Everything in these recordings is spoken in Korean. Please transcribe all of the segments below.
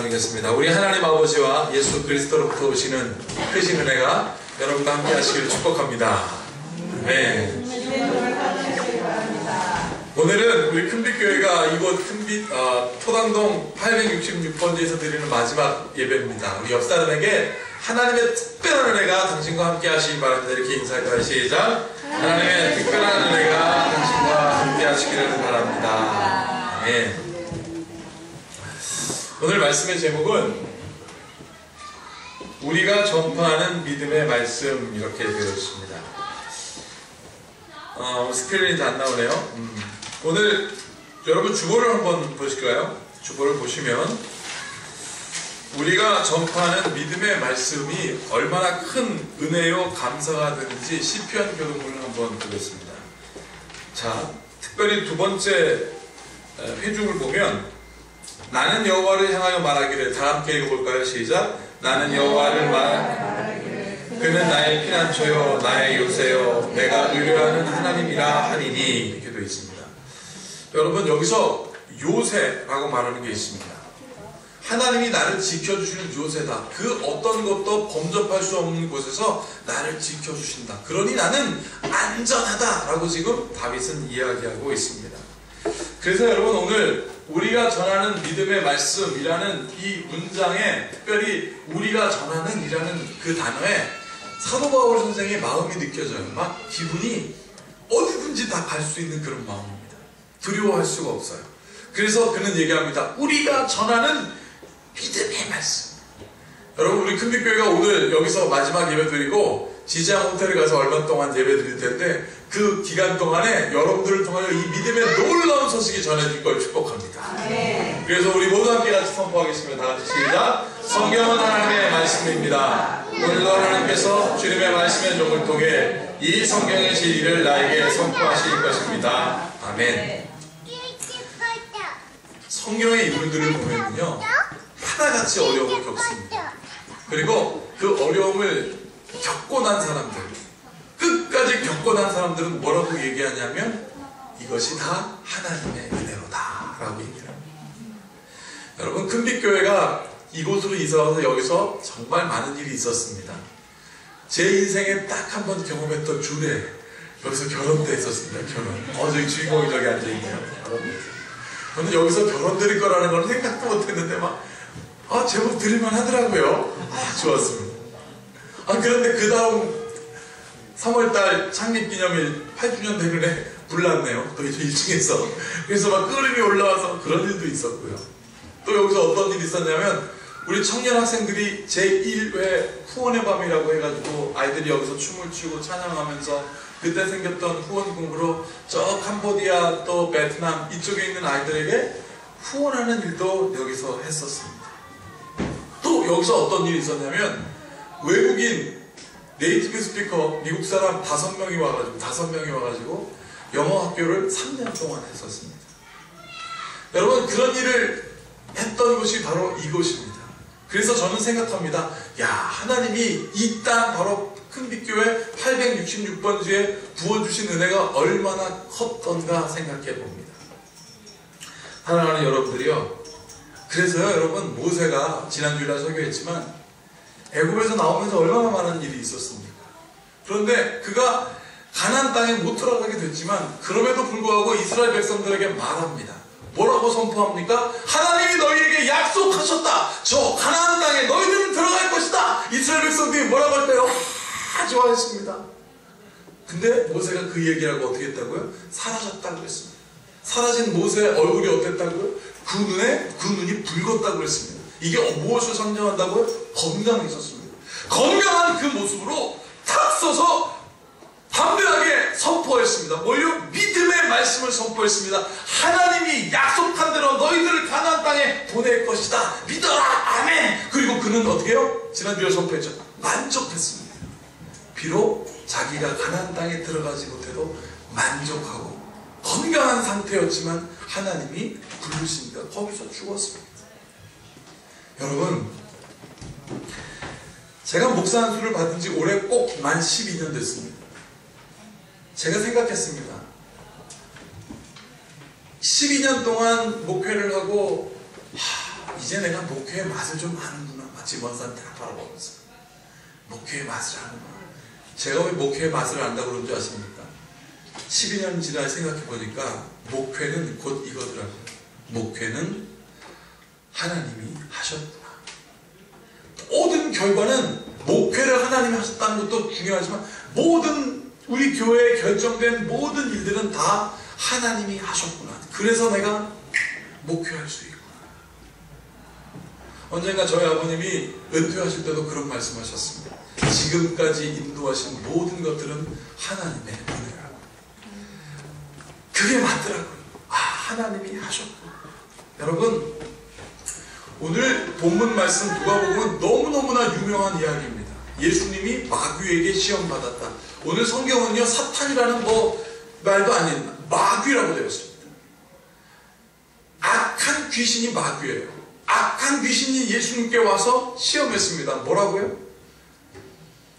나누겠습니다. 우리 하나님 아버지와 예수 그리스도로부터 오시는 크신 은혜가 여러분과 함께 하시기를 축복합니다. 네. 오늘은 우리 큰빛교회가 이곳 토당동 866번지에서 드리는 마지막 예배입니다. 우리 옆 사람에게 하나님의 특별한 은혜가 당신과 함께 하시기 바랍니다. 이렇게 인사할까요? 시작! 하나님의 특별한 은혜가 당신과 함께 하시기를 바랍니다. 네. 오늘 말씀의 제목은 우리가 전파하는 믿음의 말씀, 이렇게 되어 있습니다. 스크린이 다 안 나오네요. 오늘 여러분 주보를 한번 보실까요? 주보를 보시면 우리가 전파하는 믿음의 말씀이 얼마나 큰 은혜요 감사가 되는지 시편 교독문을 한번 보겠습니다. 자, 특별히 두 번째 회중을 보면 나는 여호와를 향하여 말하기를, 다 함께 읽어볼까요? 시작! 나는 여호와를 말하기를 그는 나의 피난처요 나의 요새요 내가 의뢰하는 하나님이라 하리니, 이렇게 되어 있습니다. 여러분, 여기서 요새라고 말하는 게 있습니다. 하나님이 나를 지켜주시는 요새다. 그 어떤 것도 범접할 수 없는 곳에서 나를 지켜주신다. 그러니 나는 안전하다 라고 지금 다윗은 이야기하고 있습니다. 그래서 여러분, 오늘 우리가 전하는 믿음의 말씀이라는 이 문장에, 특별히 우리가 전하는 이라는 그 단어에 사도 바울 선생의 마음이 느껴져요. 막 기분이 어디든지 다 갈 수 있는 그런 마음입니다. 두려워할 수가 없어요. 그래서 그는 얘기합니다. 우리가 전하는 믿음의 말씀. 여러분, 우리 큰빛교회가 오늘 여기서 마지막 예배 드리고 지장 호텔에 가서 얼마 동안 예배 드릴 텐데, 그 기간 동안에 여러분들을 통하여 이 믿음의 놀라운 소식이 전해질 걸 축복합니다. 네. 그래서 우리 모두 함께 같이 선포하겠습니다. 다 같이 시작! 성경은 하나님의 말씀입니다. 오늘도 하나님께서 주님의 말씀의 종을 통해 이 성경의 진리를 나에게 선포하실 것입니다. 아멘. 성경의 인물들을 보면요, 하나같이 어려움을 겪습니다. 그리고 그 어려움을 겪고 난 사람들, 끝까지 겪고 난 사람들은 뭐라고 얘기하냐면 이것이 다 하나님의 은혜로다 라고 얘기를 합니다. 여러분, 큰빛교회가 이곳으로 이사와서 여기서 정말 많은 일이 있었습니다. 제 인생에 딱 한 번 경험했던 주례, 여기서 결혼도 했었습니다. 결혼. 저기 주인공이 저기 앉아있네요. 저는 여기서 결혼 드릴 거라는 건 생각도 못했는데 제목 드릴만 하더라고요. 좋았습니다. 그런데 그 다음 3월달 창립기념일 8주년 되길래 불났네요. 또 이제 1층에서. 그래서 막 끓음이 올라와서 그런 일도 있었고요. 또 여기서 어떤 일이 있었냐면, 우리 청년 학생들이 제1회 후원의 밤이라고 해가지고 아이들이 여기서 춤을 추고 찬양하면서 그때 생겼던 후원금으로 저 캄보디아 또 베트남 이쪽에 있는 아이들에게 후원하는 일도 여기서 했었습니다. 또 여기서 어떤 일이 있었냐면, 외국인 네이티브 스피커 미국 사람 5명이 와가지고 영어 학교를 3년 동안 했었습니다. 여러분, 그런 일을 했던 곳이 바로 이곳입니다. 그래서 저는 생각합니다. 하나님이 이 땅 바로 큰빛교회 866번지에 부어주신 은혜가 얼마나 컸던가 생각해 봅니다. 사랑하는 여러분들이요, 그래서요, 여러분, 모세가 지난주일날 설교했지만 애굽에서 나오면서 얼마나 많은 일이 있었습니까? 그런데 그가 가나안 땅에 못 들어가게 됐지만 그럼에도 불구하고 이스라엘 백성들에게 말합니다. 뭐라고 선포합니까? 하나님이 너희에게 약속하셨다. 저 가나안 땅에 너희들은 들어갈 것이다. 이스라엘 백성들이 뭐라고 할까요? 좋아했습니다. 근데 모세가 그 얘기하고 어떻게 했다고요? 사라졌다고 했습니다. 사라진 모세의 얼굴이 어땠다고요? 그 눈이 붉었다고 그랬습니다. 이게 무엇을 상징한다고요? 건강했었습니다. 건강한 그 모습으로 탁 서서 담대하게 선포했습니다. 뭘요? 믿음의 말씀을 선포했습니다. 하나님이 약속한 대로 너희들을 가나안 땅에 보낼 것이다. 믿어라. 아멘. 그리고 그는 어떻게 해요? 지난주에 선포했죠. 만족했습니다. 비록 자기가 가나안 땅에 들어가지 못해도 만족하고 건강한 상태였지만 하나님이 부르시니까 거기서 죽었습니다. 여러분, 제가 목사 안수를 받은 지 올해 꼭 만 12년 됐습니다. 제가 생각했습니다. 12년 동안 목회를 하고 이제 내가 목회의 맛을 좀 아는구나. 마치 먼 산 딱 바라보면서 목회의 맛을 아는구나. 제가 왜 목회의 맛을 안다고 그런 줄 아십니까? 12년 지나 생각해 보니까 목회는 곧 이거더라고요. 목회는 하나님이 하셨구나. 모든 결과는 목회를 하나님이 하셨다는 것도 중요하지만 모든 우리 교회에 결정된 모든 일들은 다 하나님이 하셨구나. 그래서 내가 목회할 수 있구나. 언젠가 저희 아버님이 은퇴하실 때도 그런 말씀하셨습니다. 지금까지 인도하신 모든 것들은 하나님의 은혜라고. 그게 맞더라고요. 아, 하나님이 하셨구나. 여러분, 오늘 본문 말씀 누가복음은 너무너무나 유명한 이야기입니다. 예수님이 마귀에게 시험받았다. 오늘 성경은요, 사탄이라는 말도 아닌 마귀라고 되어 있습니다. 악한 귀신이 마귀예요. 악한 귀신이 예수님께 와서 시험했습니다. 뭐라고요?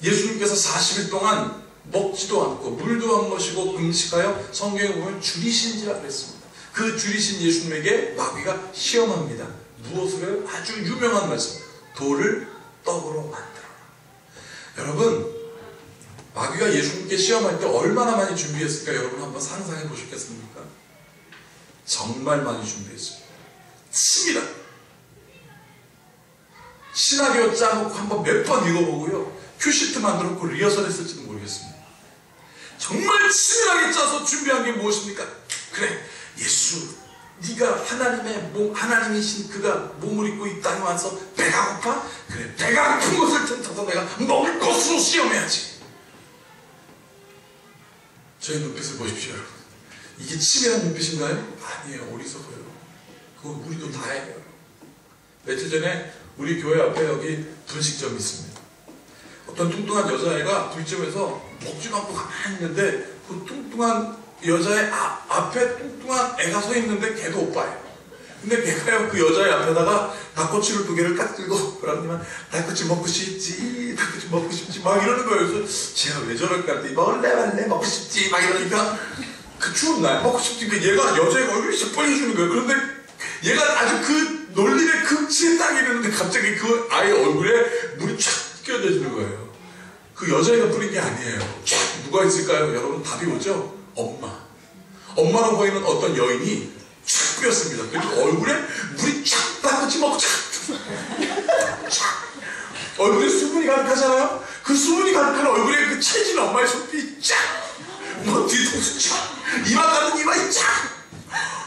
예수님께서 40일 동안 먹지도 않고 물도 안 마시고 금식하여 성경에 보면 줄이신지라 그랬습니다. 그 줄이신 예수님에게 마귀가 시험합니다. 무엇을? 아주 유명한 말씀. 돌을 떡으로 만들어라. 여러분, 마귀가 예수님께 시험할 때 얼마나 많이 준비했을까? 여러분 한번 상상해 보셨겠습니까? 정말 많이 준비했습니다. 치밀하게. 시나리오 짜놓고 한번 몇 번 읽어보고요. 큐시트 만들었고 리허설 했을지도 모르겠습니다. 정말 치밀하게 짜서 준비한 게 무엇입니까? 그래, 예수, 네가 하나님의 몸, 하나님이신 그가 몸을 입고 이 땅에 와서 배가 고파? 그래, 배가 고픈 것을 틈타서 내가 먹을 것으로 시험해야지. 저의 눈빛을 보십시오, 여러분. 이게 치밀한 눈빛인가요? 아니에요. 어리석어요. 그건 우리도 다 해요. 며칠 전에 우리 교회 앞에 여기 분식점이 있습니다. 어떤 뚱뚱한 여자애가 분식점에서 먹지도 않고 가만히 있는데 그 뚱뚱한 여자의 앞에 뚱뚱한 애가 서 있는데 걔도 오빠예요. 근데 걔가요, 그 여자의 앞에다가 닭꼬치를 2개를 딱 들고 그러더니만 닭꼬치 먹고 싶지, 닭꼬치 먹고 싶지 막 이러는 거예요. 그래서 제가 왜 저럴까 했더니 먹을래 먹고 싶지 막 이러니까 그 추운 날 먹고 싶지. 얘가 여자애가 얼굴이 시뻘개주는 거예요. 그런데 얘가 아주 그 논리의 극치에 딱 이러는데 갑자기 그 아이 얼굴에 물이 쫙 끼어져지는 거예요. 그 여자애가 뿌린 게 아니에요. 쫙 누가 있을까요? 여러분 답이 오죠? 엄마로 보이는 어떤 여인이 쫙 뿌렸습니다. 그리고 얼굴에 물이 쫙 닭꼬치 먹고 쫙 얼굴에 수분이 가득하잖아요? 그 수분이 가득한 얼굴에 그 체진 엄마의 손이 쫙 뒤통수 쫙 이마 같은 이마이 쫙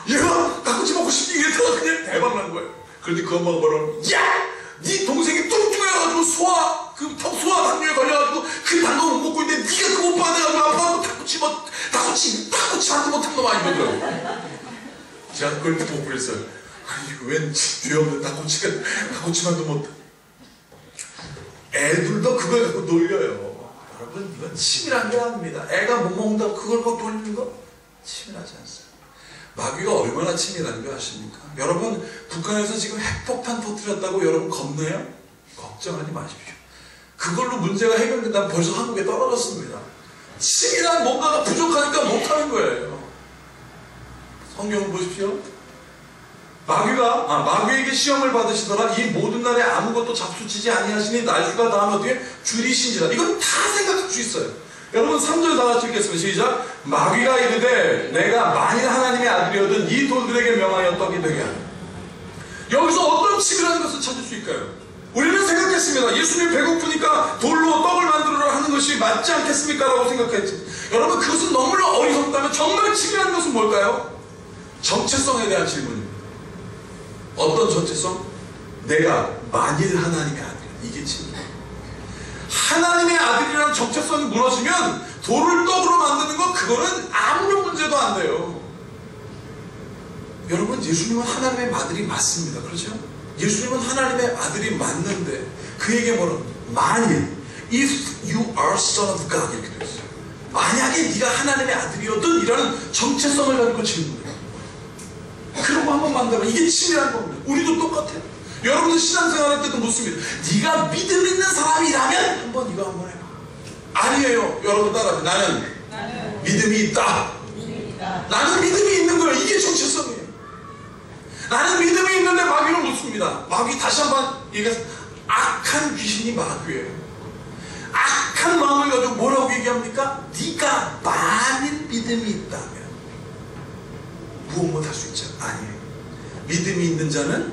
얘가 닭꼬치 먹고 싶지 이랬다가 그냥 대박난 거예요. 그런데 그 엄마가 뭐라고 하면, 야! 네 동생이 뚱뚱해가지고 소화 당뇨에 걸려가지고 그 단 거 못 먹고 있는데 네가 그 못 받아가지고 아빠하고 닭꼬치 만도 못한 놈 아니거든. 제가 그걸 보고 그랬어요. 아니 웬 죄 없는 닭꼬치만도 못. 애들도 그걸 갖고 놀려요. 여러분 이건 치밀한 게 아닙니다. 애가 못 먹는다고 그걸 갖고 돌리는 거 치밀하지 않습니다. 마귀가 얼마나 치밀한 거 아십니까? 여러분 북한에서 지금 핵폭탄 터뜨렸다고 여러분 겁내요? 걱정하지 마십시오. 그걸로 문제가 해결된다면 벌써 한국에 떨어졌습니다. 치밀한 뭔가가 부족하니까 못하는 거예요. 성경을 보십시오. 마귀에게 시험을 받으시더라. 이 모든 날에 아무것도 잡수치지 아니하시니 날수가 다하면 어떻게 줄이신지라. 이건 다 생각할 수 있어요. 여러분 3절 다 같이 읽겠습니다. 시작. 마귀가 이르되 내가 만일 하나님의 아들이거든 이 돌들에게 명하여 떡이 되게 하라. 여기서 어떤 치밀한 것을 찾을 수 있을까요? 우리는 생각했습니다. 예수님 배고프니까 돌로 떡을 만들어라 하는 것이 맞지 않겠습니까? 라고 생각했지. 여러분 그것은 너무나 어리석다면 정말 치밀한 것은 뭘까요? 정체성에 대한 질문입니다. 어떤 정체성? 내가 만일 하나님의 아들이다. 이게 질문. 하나님의 아들이라는 정체성이 무너지면 돌을 떡으로 만드는 거 그거는 아무런 문제도 안 돼요. 여러분 예수님은 하나님의 아들이 맞습니다. 그렇죠? 예수님은 하나님의 아들이 맞는데 그에게 뭐라고? 만일 if you are son of God 이렇게 되어 있어요. 만약에 네가 하나님의 아들이었던 이라는 정체성을 가지고 질문해요. 그러고 한번 만들어. 이게 치밀한 겁니다. 우리도 똑같아요. 여러분들 신앙생활 할 때도 묻습니다. 네가 믿음 있는 사람이라면 한번 이거 한번 해봐. 아니에요. 여러분 따라하세요. 나는 믿음이 있다. 나는 믿음이 있는 거예요. 이게 정체성이에요. 나는 믿음이 있는데 마귀는 묻습니다. 마귀 다시 한번 얘기해서 악한 귀신이 마귀예요. 악한 마음을 가지고 뭐라고 얘기합니까? 네가 만일 믿음이 있다면 무엇 못 할 수 있죠? 아니에요. 믿음이 있는 자는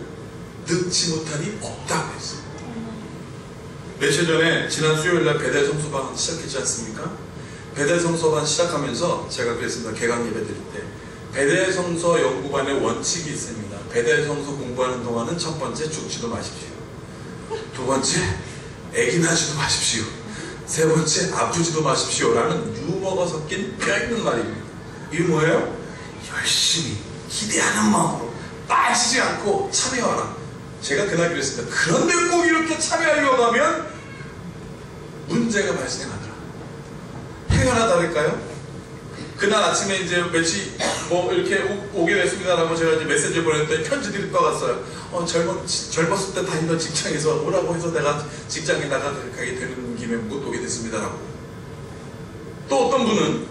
늙지 못하니 없다고 했어요. 며칠 전에 지난 수요일날 베델 성소반 시작했지 않습니까? 베델 성소반 시작하면서 제가 그랬습니다. 개강 예배 드릴 때 베델 성서 연구반의 원칙이 있습니다. 베델 성서 공부하는 동안은 첫 번째 죽지도 마십시오. 두 번째 애기 나지도 마십시오. 세 번째 아프지도 마십시오 라는 유머가 섞인 뼈있는 말입니다. 이게 뭐예요? 열심히 기대하는 마음으로 빠지지 않고 참여하라. 제가 그날 그랬습니다. 그런데 꼭 이렇게 참여하려고 하면 문제가 발생하더라. 행여나 다를까요? 그날 아침에 이제 며칠 이렇게 오게 됐습니다라고 제가 이제 메시지 보냈더니 편지들이 떠갔어요. 젊었을 때 다니던 직장에서 오라고 해서 내가 직장에 나가게 되는 김에 못 오게 됐습니다라고. 또 어떤 분은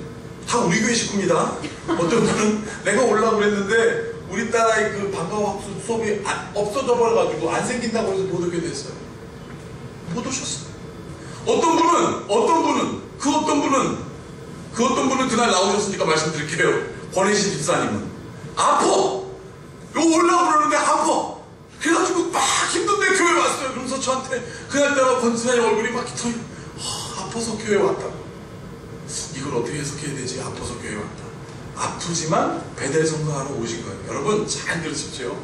다 우리 교회 식구입니다. 어떤 분은 내가 오려고 그랬는데 우리 딸아이 그 방과후 학습 수업이 없어져 버려가지고 안 생긴다고 해서 못 오게 됐어요. 못 오셨어요. 어떤 분은 그날 나오셨으니까 말씀드릴게요. 권혜신 집사님은 아파! 이거 오려고 그러는데 아파! 그래가지고 막 힘든데 교회 왔어요. 그러면서 저한테 그날따라 권수사님 얼굴이 막 깃털이 아파서 교회 왔다고. 이걸 어떻게 해석해야 되지? 아파서 교회 왔다. 아프지만 베델 성경하러 오신 거예요. 여러분 잘 들으십시오.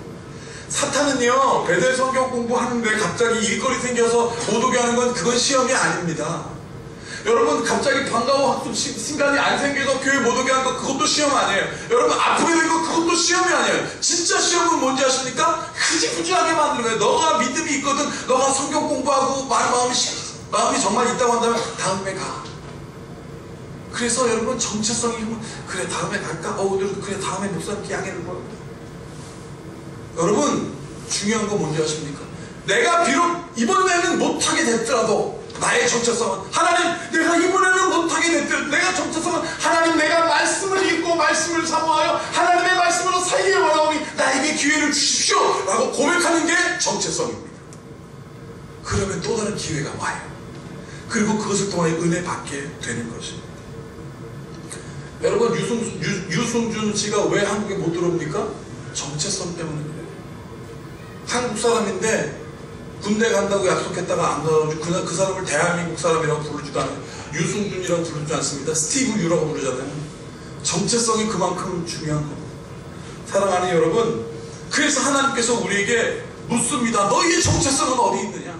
사탄은요 베델 성경 공부하는데 갑자기 일거리 생겨서 못 오게 하는 건 그건 시험이 아닙니다. 여러분 갑자기 방과후 학습 시간이 안 생겨서 교회 못 오게 한 거 그것도 시험 아니에요. 여러분 아프게 된 거 그것도 시험이 아니에요. 진짜 시험은 뭔지 아십니까? 흐지부지하게 만드는 거예요. 너가 믿음이 있거든 너가 성경 공부하고 마음이 정말 있다고 한다면 다음에 가. 그래서 여러분 정체성이 그래 다음에 갈까? 그래 다음에 목사님께 양해를 구할까? 여러분 중요한 건 뭔지 아십니까? 내가 비록 이번에는 못하게 됐더라도 나의 정체성은 하나님 내가 이번에는 못하게 됐더라도 내가 정체성은 하나님 내가 말씀을 읽고 말씀을 사모하여 하나님의 말씀으로 살기를 원하오니 나에게 기회를 주십시오 라고 고백하는 게 정체성입니다. 그러면 또 다른 기회가 와요. 그리고 그것을 통해 은혜 받게 되는 것입니다. 여러분 유승준 씨가 왜 한국에 못 들어옵니까? 정체성 때문입니다. 한국 사람인데 군대 간다고 약속했다가 안 가가지고 그 사람을 대한민국 사람이라고 부르지도 않아요. 유승준이라고 부르지 않습니다. 스티브 유라고 부르잖아요. 정체성이 그만큼 중요한 겁니다. 사랑하는 여러분, 그래서 하나님께서 우리에게 묻습니다. 너희의 정체성은 어디 있느냐?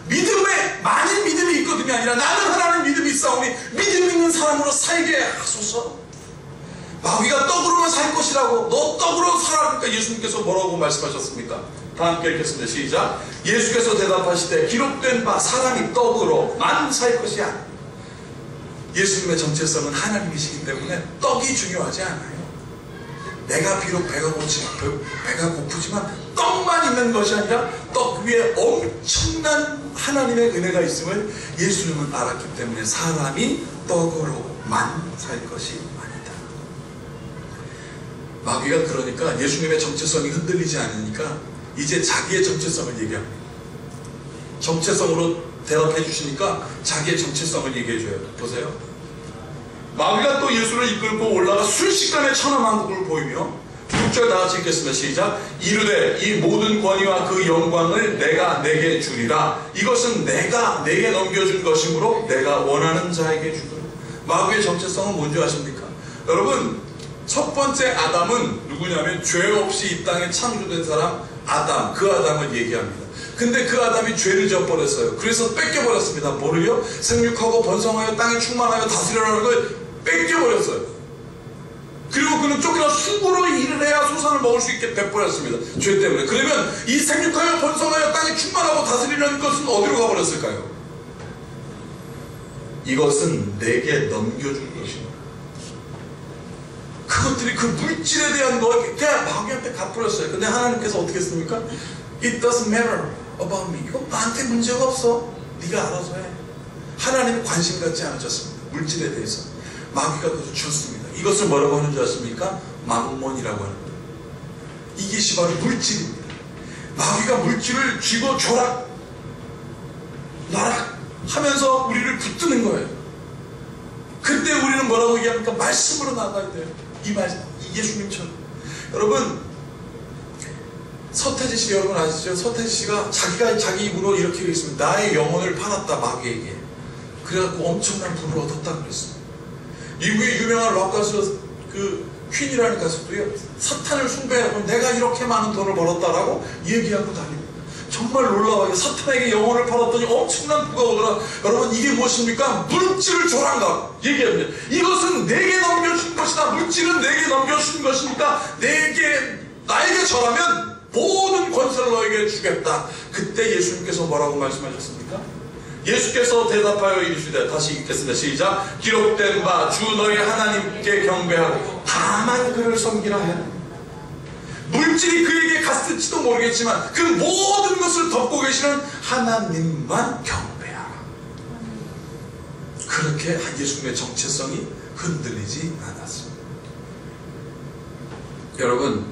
믿음에 만일 믿음이 있거든요 아니라 나는 하나님 믿음이 있사오니 믿음 있는 사람으로 살게 하소서. 마귀가 떡으로만 살 것이라고 너 떡으로 살아. 그러니까 예수님께서 뭐라고 말씀하셨습니까? 다 함께 읽겠습니다. 시작. 예수께서 대답하시되 기록된 바 사람이 떡으로만 살 것이야. 예수님의 정체성은 하나님이시기 때문에 떡이 중요하지 않아요. 내가 비록 배가 고프지만 떡만 있는 것이 아니라 떡 위에 엄청난 하나님의 은혜가 있음을 예수님은 알았기 때문에 사람이 떡으로만 살 것이 아니다. 마귀가 그러니까 예수님의 정체성이 흔들리지 않으니까 이제 자기의 정체성을 얘기합니다. 정체성으로 대답해 주시니까 자기의 정체성을 얘기해 줘요. 보세요. 마귀가 또 예수를 이끌고 올라가 순식간에 천하만국을 보이며 6절 다같이 읽겠습니다. 시작. 이르되 이 모든 권위와 그 영광을 내가 내게 주리라. 이것은 내가 내게 넘겨준 것이므로 내가 원하는 자에게 주리라. 마귀의 정체성은 뭔지 아십니까? 여러분 첫 번째 아담은 누구냐면 죄 없이 이 땅에 창조된 사람 아담, 그 아담을 얘기합니다. 근데 그 아담이 죄를 지어버렸어요. 그래서 뺏겨버렸습니다. 뭐를요? 생육하고 번성하여 땅에 충만하여 다스려라는 걸 뺏겨버렸어요. 그리고 그는 쫓겨나 수고로 일을 해야 소산을 먹을 수 있게 돼버렸습니다. 죄 때문에. 그러면 이 생육하여 번성하여 땅에 충만하고 다스리는 것은 어디로 가버렸을까요? 이것은 내게 넘겨줄 것입니다. 그것들이 그 물질에 대한 거 그냥 마귀한테 갚버렸어요. 근데 하나님께서 어떻게 했습니까? It doesn't matter about me. 이거 나한테 문제가 없어. 네가 알아서 해. 하나님은 관심 갖지 않으셨습니다. 물질에 대해서. 마귀가 그것을 줬습니다. 이것을 뭐라고 하는 줄 아십니까? 만몬이라고 하는 거예요. 이것이 바로 물질입니다. 마귀가 물질을 쥐고 조락 나락 하면서 우리를 붙드는 거예요. 그때 우리는 뭐라고 얘기합니까? 말씀으로 나가야 돼요. 이 말씀, 예수님처럼. 여러분, 서태지 씨 여러분 아시죠? 서태지 씨가 자기가 자기 입으로 이렇게 얘기했습니다. 나의 영혼을 팔았다, 마귀에게. 그래갖고 엄청난 부를 얻었다 그랬어요. 미국의 유명한 락 가수 퀸이라는 가수도요, 사탄을 숭배하고 내가 이렇게 많은 돈을 벌었다라고 얘기하고 다닙니다. 정말 놀라워요. 사탄에게 영혼을 팔았더니 엄청난 부가 오더라. 여러분, 이게 무엇입니까? 물질을 조랑가 얘기합니다. 이것은 내게 넘겨준 것이다. 물질은 내게 넘겨준 것이니까 나에게 절하면 모든 권세를 너에게 주겠다. 그때 예수님께서 뭐라고 말씀하셨습니까? 예수께서 대답하여 이르시되, 다시 읽겠습니다. 시작. 기록된 바 주 너희 하나님께 경배하고 다만 그를 섬기라 하라. 물질이 그에게 갔을지도 모르겠지만 그 모든 것을 덮고 계시는 하나님만 경배하라. 그렇게 예수님의 정체성이 흔들리지 않았습니다. 여러분,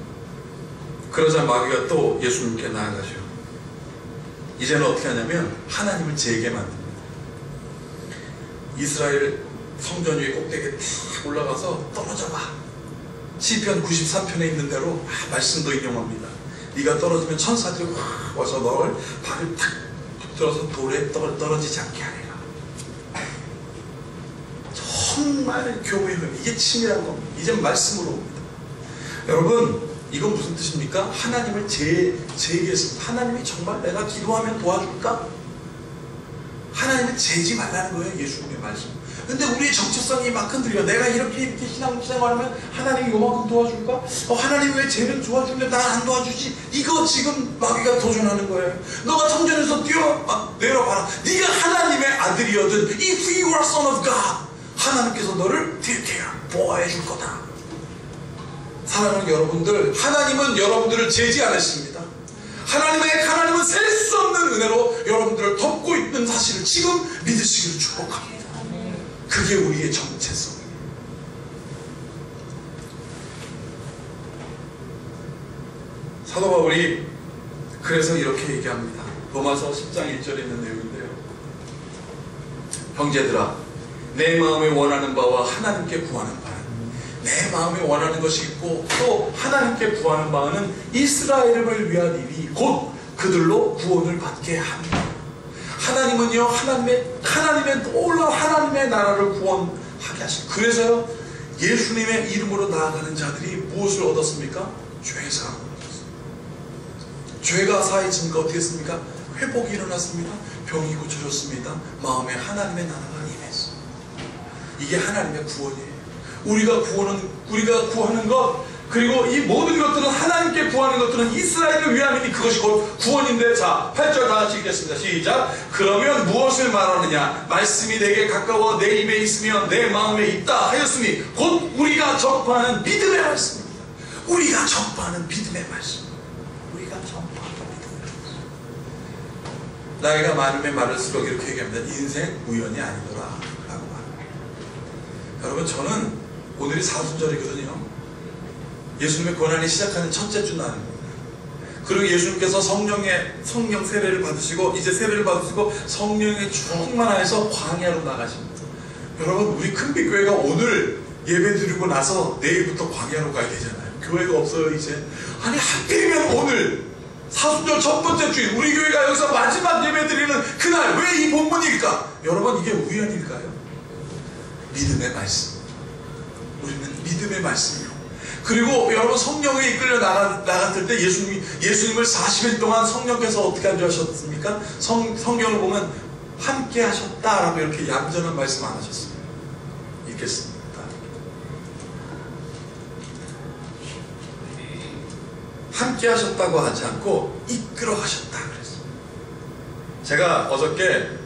그러자 마귀가 또 예수님께 나아가죠. 이제는 어떻게 하냐면 하나님을 재게 만듭니다. 이스라엘 성전 위에 꼭대기에 탁 올라가서 떨어져봐. 시편 93편에 있는 대로 말씀도 인용합니다. 네가 떨어지면 천사들이 확 와서 너를 발을 탁 붙들어서 돌에 떨어지지 않게 하리라. 정말 교회의 이게 치밀한 겁니다. 이젠 말씀으로 옵니다. 여러분, 이건 무슨 뜻입니까? 하나님을 재기했습니다. 하나님이 정말 내가 기도하면 도와줄까? 하나님을 재지 말라는 거예요, 예수님의 말씀. 근데 우리의 정체성이 막 흔들려. 내가 이렇게 신앙생활하면 하나님이 요만큼 도와줄까? 하나님이 왜 쟤는 도와주는데 난 안 도와주지? 이거 지금 마귀가 도전하는 거예요. 너가 성전에서 내려봐라. 네가 하나님의 아들이거든. If you are son of God, 하나님께서 너를 보호해 줄 거다. 사랑하는 여러분들, 하나님은 여러분들을 재지 않으십니다. 하나님은 셀 수 없는 은혜로 여러분들을 덮고 있는 사실을 지금 믿으시기를 축복합니다. 그게 우리의 정체성이에요. 사도 바울이 그래서 이렇게 얘기합니다. 로마서 10장 1절에 있는 내용인데요. 형제들아, 내 마음에 원하는 바와 하나님께 구하는 바는, 내 마음에 원하는 것이 있고 또 하나님께 구하는 바는 이스라엘을 위한 일이 곧 그들로 구원을 받게 합니다. 하나님은요, 하나님의 놀라운 하나님의 나라를 구원하게 하시고, 그래서요, 예수님의 이름으로 나아가는 자들이 무엇을 얻었습니까? 죄사함을 얻었습니다. 죄가 사해지니까 어떻게 했습니까? 회복이 일어났습니다. 병이 고쳐졌습니다. 마음에 하나님의 나라가 임했습니다. 이게 하나님의 구원이에요. 우리가 구하는 것, 그리고 이 모든 것들은 하나님께 구하는 것들은 이스라엘을 위함이니 그것이 곧 구원인데, 자 8절 다 같이 읽겠습니다. 시작. 그러면 무엇을 말하느냐? 말씀이 내게 가까워 내 입에 있으며 내 마음에 있다 하였으니 곧 우리가 접하는 믿음의 말씀입니다. 우리가 접하는 믿음의 말씀. 우리가 접하는 믿음의 말씀. 나이가 많으면 많을수록 이렇게 얘기합니다. 인생 우연이 아니더라 라고 말합니다. 여러분, 저는 오늘이 사순절이거든요. 예수님의 고난이 시작하는 첫째 주 날입니다. 그리고 예수님께서 성령 세례를 받으시고, 이제 세례를 받으시고 성령의 충만하여서 광야로 나가십니다. 여러분, 우리 큰빛교회가 오늘 예배 드리고 나서 내일부터 광야로 가야 되잖아요. 교회가 없어요 이제. 아니, 하필이면 오늘 사순절 첫 번째 주일 우리 교회가 여기서 마지막 예배 드리는 그날 왜 이 본문일까? 여러분, 이게 우연일까요? 믿음의 말씀. 우리는 믿음의 말씀이요. 그리고 여러분, 성령에 이끌려 나갔을 때 예수님을 40일 동안 성령께서 어떻게 하셨습니까? 성경을 보면 함께 하셨다라고 이렇게 얌전한 말씀 안 하셨습니다. 읽겠습니다. 함께 하셨다고 하지 않고 이끌어 하셨다 그랬습니다. 제가 어저께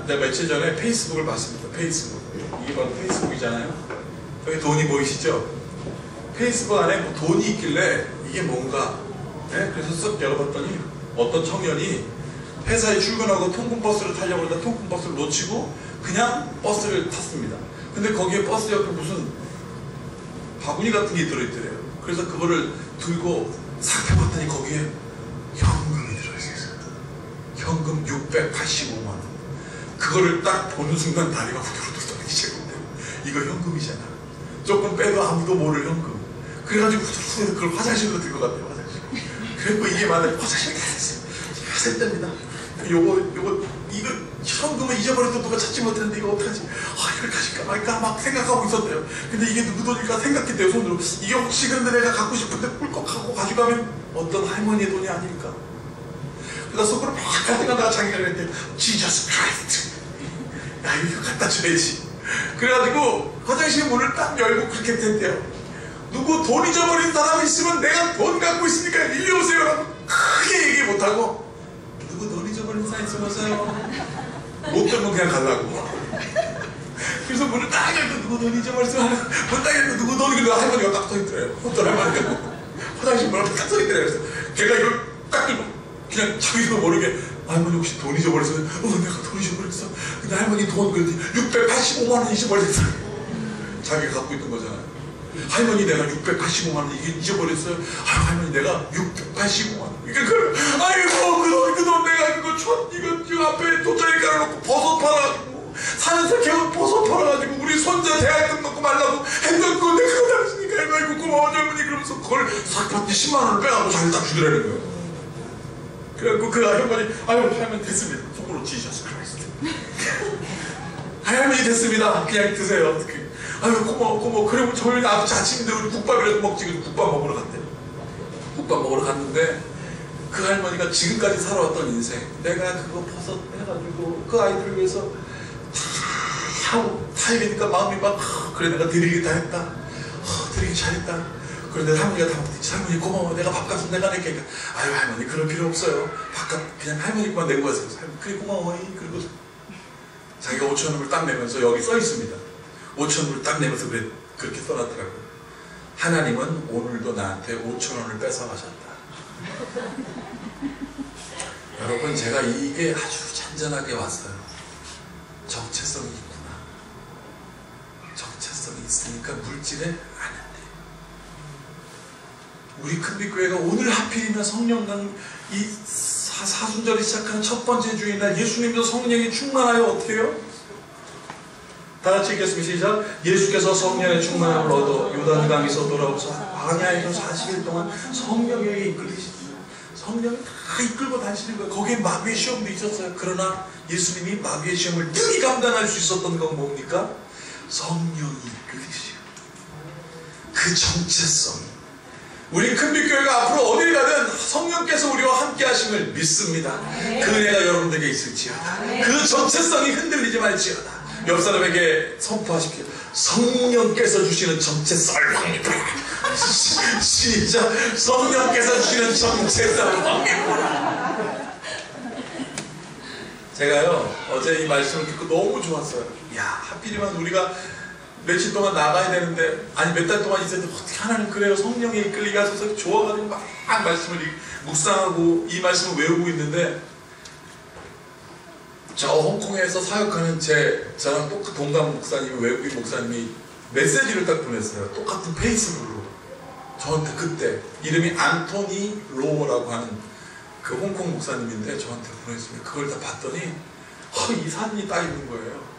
며칠 전에 페이스북을 봤습니다. 페이스북, 이게 바로 페이스북이잖아요. 여기 돈이 보이시죠? 페이스북 안에 뭐 돈이 있길래 이게 뭔가, 네? 그래서 쓱 열어봤더니 어떤 청년이 회사에 출근하고 통근버스를 타려고 그러다 통근버스를 놓치고 그냥 버스를 탔습니다. 근데 거기에 버스 옆에 무슨 바구니 같은 게 들어있더래요. 그래서 그거를 들고 살펴봤더니 거기에 현금이 들어있었어요. 현금 685만 원. 그거를 딱 보는 순간 다리가 후들후들 떨리기 시작했는데요. 이거 현금이잖아. 조금 빼도 아무도 모를 현금. 그래가지고 후들후들 그걸 화장실로 들고 갔대요. 화장실. 그리고 이게 만약에 화장실에 갔어요. 됐답니다. 이거 현금을 잊어버려도 누가 찾지 못했는데 이거 어떡하지? 이걸 가질까 말까 막 생각하고 있었대요. 근데 이게 누구 돈일까 생각했대요. 손으로. 이게 혹시 그런데 내가 갖고 싶은데 꿀꺽 하고 가져가면 어떤 할머니의 돈이 아닐까? 그래서 속으로 막 갈 생각하다가 자기가 그랬대요. Jesus Christ. 야, 이거 갖다 줘야지. 그래가지고 화장실 문을 딱 열고 그렇게 됐대요. 누구 돈 잊어버린 사람이 있으면 내가 돈 갖고 있으니까 일리 오세요 라고 크게 얘기 못하고, 누구 돈 잊어버린 사람 있으면 오세요. 못 들면 그냥 가려고. 그래서 문을 딱 열고 누구 돈 잊어버렸으면 문 딱 열고 누구 돈이, 그래서 할머니가 딱 서있더래요. 어떤 할머니가 화장실 문을 딱 서있더래요. 그래서 걔가 이걸 딱 들고 그냥 자기도 모르게, 할머니 혹시 돈 잊어버렸어요? 내가 돈 잊어버렸어. 근데 할머니 돈 그랬더니 685만 원 잊어버렸어. 자기가 갖고 있던 거잖아요. 할머니 내가 685만 원 잊어버렸어요. 할머니 내가 685만 원. 아이고 그 돈 내가 이거 이거 앞에 돗자리 깔아놓고 버섯 팔아가지고 산에서 겨우 버섯 팔아가지고 우리 손자 대학금 넣고 말라고 했던 건데 그거 당신이니까 아이고 고마워 할머니. 그러면서 그걸 싹 받지 10만 원을 빼가지고 자기 딱 주더라는 거예요. 그래갖고 그 할머니, 할머니 됐습니다. 속으로 지저스 크라이스트. 할머니 됐습니다. 그냥 드세요. 고마워. 그리고 저희 아침인데 우리 국밥이라도 먹지. 그래서 국밥 먹으러 갔대요. 국밥 먹으러 갔는데 그 할머니가 지금까지 살아왔던 인생, 내가 그거 버섯 해가지고 그 아이들을 위해서 다 해니까 마음이 막 그래 내가 드리기 다 했다. 드리기 잘했다. 그런데 할머니가 다 먹듯이, 할머니 고마워. 내가 밥값은 내가 낼게. 할머니 그럴 필요 없어요. 밥값 그냥 할머니만 내고 가세요. 그래 고마워. 그리고 자기가 5,000원을 딱 내면서 여기 써 있습니다. 5,000원을 딱 내면서 그렇게 써놨더라고요. 하나님은 오늘도 나한테 5,000원을 뺏어가셨다. 여러분, 제가 이게 아주 잔잔하게 왔어요. 정체성이 있구나. 정체성이 있으니까 물질에 안 한대요. 우리 큰빛교회가 오늘 하필이면 성령강 이 사순절이 시작하는 첫 번째 주일날 예수님도 성령이 충만하여 어떻게 해요? 다 같이 읽겠습니다. 시작. 예수께서 성령의 충만함을 얻어 요단강에서 돌아오셔서 광야에서 40일 동안 성령에게 이끌리시죠. 성령이 다 이끌고 다니시는 거예요. 거기에 마귀의 시험도 있었어요. 그러나 예수님이 마귀의 시험을 능히 감당할 수 있었던 건 뭡니까? 성령이 이끌리시오. 그 정체성. 우리 큰빛교회가 앞으로 어딜 가든 성령께서 우리와 함께 하심을 믿습니다. 그 은혜가 여러분들에게 있을지어다. 그 정체성이 흔들리지 말지어다. 옆 사람에게 선포하십시오. 성령께서 주시는 정체성을 확립하라. 시작. 성령께서 주시는 정체성을 확립하라. 제가요 어제 이 말씀을 듣고 너무 좋았어요. 야, 하필이면 우리가 며칠 동안 나가야 되는데, 아니 몇 달 동안 있었는데 어떻게 하나님 그래요. 성령에 이끌리게 하셔서 좋아가지고 막 말씀을 묵상하고 이 말씀을 외우고 있는데, 저 홍콩에서 사역하는 저랑 똑같은 동감 목사님이, 외국인 목사님이 메시지를 딱 보냈어요. 똑같은 페이스북으로 저한테. 그때 이름이 안토니 로우라고 하는 그 홍콩 목사님인데 저한테 보냈습니다. 그걸 다 봤더니 이 사진이 딱 있는 거예요.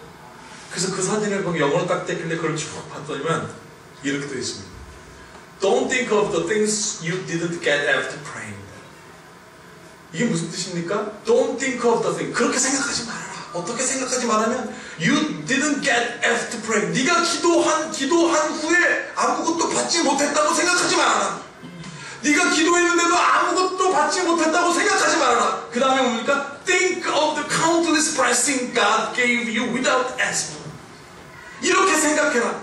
그래서 그 사진을 거기 영어로 딱 떼길래 그걸 쭉 봤더니만 이렇게 되어 있습니다. Don't think of the things you didn't get after praying. 이게 무슨 뜻입니까? Don't think of the thing. 그렇게 생각하지 말아라. 어떻게 생각하지 말하면 You didn't get after praying. 네가 기도한 후에 아무것도 받지 못했다고 생각하지 말아라. 네가 기도했는데도 아무것도 받지 못했다고 생각하지 말아라. 그 다음에 뭡니까? Think of the countless blessings God gave you without asking. 이렇게 생각해라.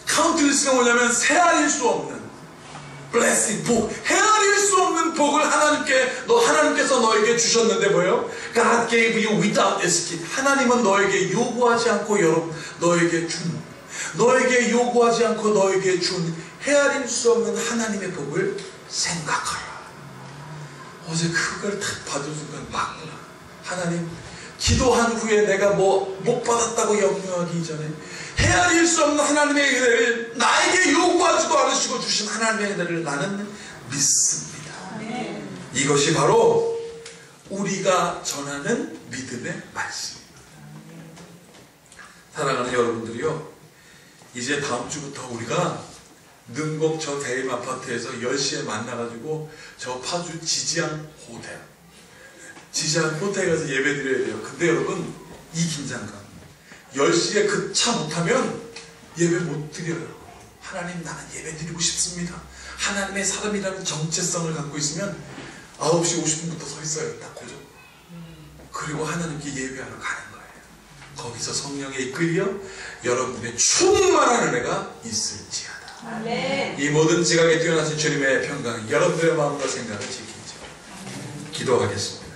countless가 뭐냐면 헤아릴 수 없는 blessing, 복, 헤아릴 수 없는 복을 하나님께서 너에게 주셨는데 뭐예요? God gave you without asking. 하나님은 너에게 요구하지 않고 너에게 요구하지 않고 너에게 준 헤아릴 수 없는 하나님의 복을 생각하라. 어제 그걸 딱 받은 순간 맞구나. 하나님, 기도한 후에 내가 못 받았다고 염려하기 전에 헤아릴 수 없는 하나님의 은혜를 나에게 요구하지도 않으시고 주신 하나님의 은혜를 나는 믿습니다. 이것이 바로 우리가 전하는 믿음의 말씀입니다. 사랑하는 여러분들이요, 이제 다음 주부터 우리가 능곡 저 대임 아파트에서 10시에 만나가지고 저 파주 지지안 호텔, 지지안 호텔에 가서 예배 드려야 돼요. 근데 여러분, 이 긴장감, 10시에 그 차 못하면 예배 못 드려요. 하나님, 나는 예배 드리고 싶습니다. 하나님의 사람이라는 정체성을 갖고 있으면 9시 50분부터 서 있어요. 딱 고정. 그리고 하나님께 예배하러 가는 거예요. 거기서 성령에 이끌려 여러분의 충만한 은혜가 있을지어다. 아멘. 이 모든 지각에 뛰어나신 주님의 평강이 여러분들의 마음과 생각을 지키죠. 기도하겠습니다.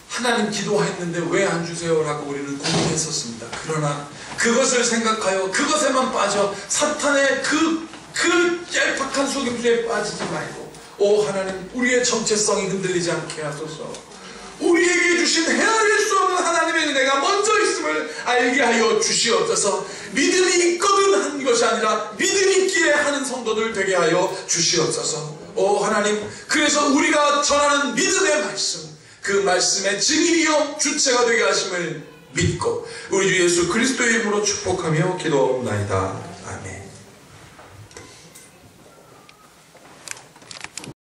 하나님 기도했는데 왜 안 주세요? 라고 우리는 고민했었습니다. 그러나 그것을 생각하여 그것에만 빠져 사탄의 그 얄팍한 속임수에 빠지지 말고, 오 하나님, 우리의 정체성이 흔들리지 않게 하소서. 우리에게 주신 헤아릴 수 없는 하나님의 은혜가 먼저 있음을 알게 하여 주시옵소서. 믿음이 있거든 한 것이 아니라 믿음 있기에 하는 성도들 되게 하여 주시옵소서. 오 하나님, 그래서 우리가 전하는 믿음의 말씀, 그 말씀의 증인이요 주체가 되게 하심을 믿고 우리 주 예수 그리스도의 이름으로 축복하며 기도하옵나이다. 아멘.